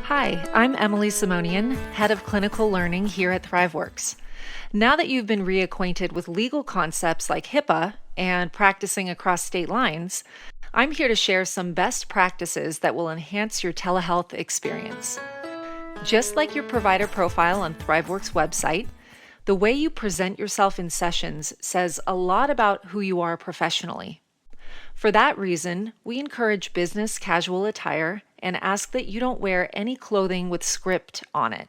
Hi, I'm Emily Simonian, Head of Clinical Learning here at ThriveWorks. Now that you've been reacquainted with legal concepts like HIPAA and practicing across state lines, I'm here to share some best practices that will enhance your telehealth experience. Just like your provider profile on ThriveWorks' website, the way you present yourself in sessions says a lot about who you are professionally. For that reason, we encourage business casual attire and ask that you don't wear any clothing with script on it.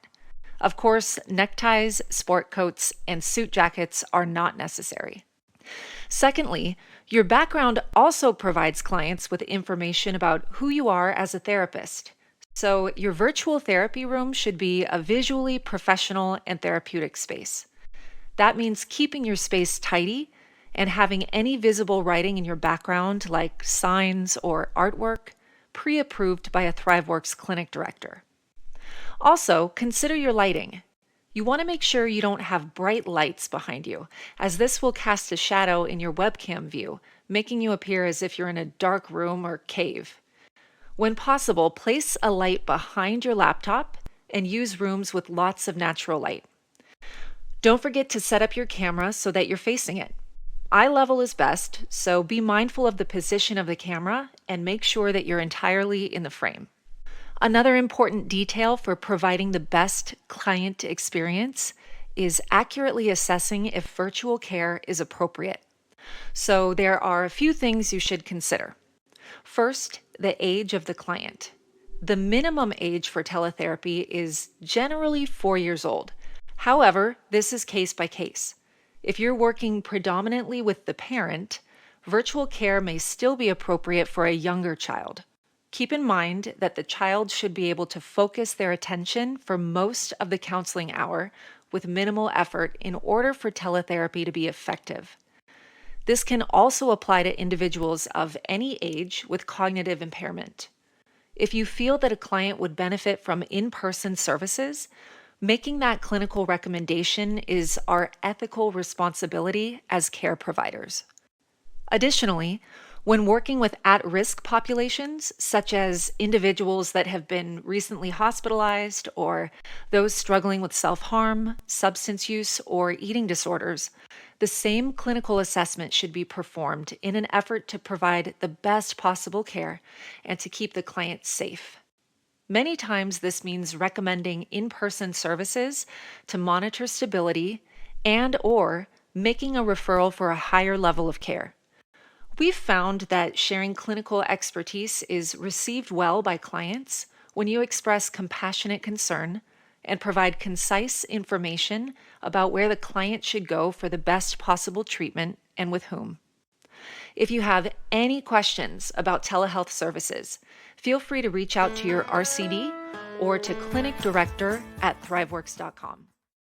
Of course, neckties, sport coats, and suit jackets are not necessary. Secondly, your background also provides clients with information about who you are as a therapist. So, your virtual therapy room should be a visually professional and therapeutic space. That means keeping your space tidy and having any visible writing in your background, like signs or artwork, pre-approved by a ThriveWorks clinic director. Also, consider your lighting. You want to make sure you don't have bright lights behind you, as this will cast a shadow in your webcam view, making you appear as if you're in a dark room or cave. When possible, place a light behind your laptop and use rooms with lots of natural light. Don't forget to set up your camera so that you're facing it. Eye level is best, so be mindful of the position of the camera and make sure that you're entirely in the frame. Another important detail for providing the best client experience is accurately assessing if virtual care is appropriate. So there are a few things you should consider. First, the age of the client. The minimum age for teletherapy is generally 4 years old. However, this is case by case. If you're working predominantly with the parent, virtual care may still be appropriate for a younger child. Keep in mind that the child should be able to focus their attention for most of the counseling hour with minimal effort in order for teletherapy to be effective. This can also apply to individuals of any age with cognitive impairment. If you feel that a client would benefit from in-person services, making that clinical recommendation is our ethical responsibility as care providers. Additionally, when working with at-risk populations, such as individuals that have been recently hospitalized or those struggling with self-harm, substance use, or eating disorders, the same clinical assessment should be performed in an effort to provide the best possible care and to keep the client safe. Many times this means recommending in-person services to monitor stability and/or making a referral for a higher level of care. We've found that sharing clinical expertise is received well by clients when you express compassionate concern and provide concise information about where the client should go for the best possible treatment and with whom. If you have any questions about telehealth services, feel free to reach out to your RCD or to clinicdirector@thriveworks.com.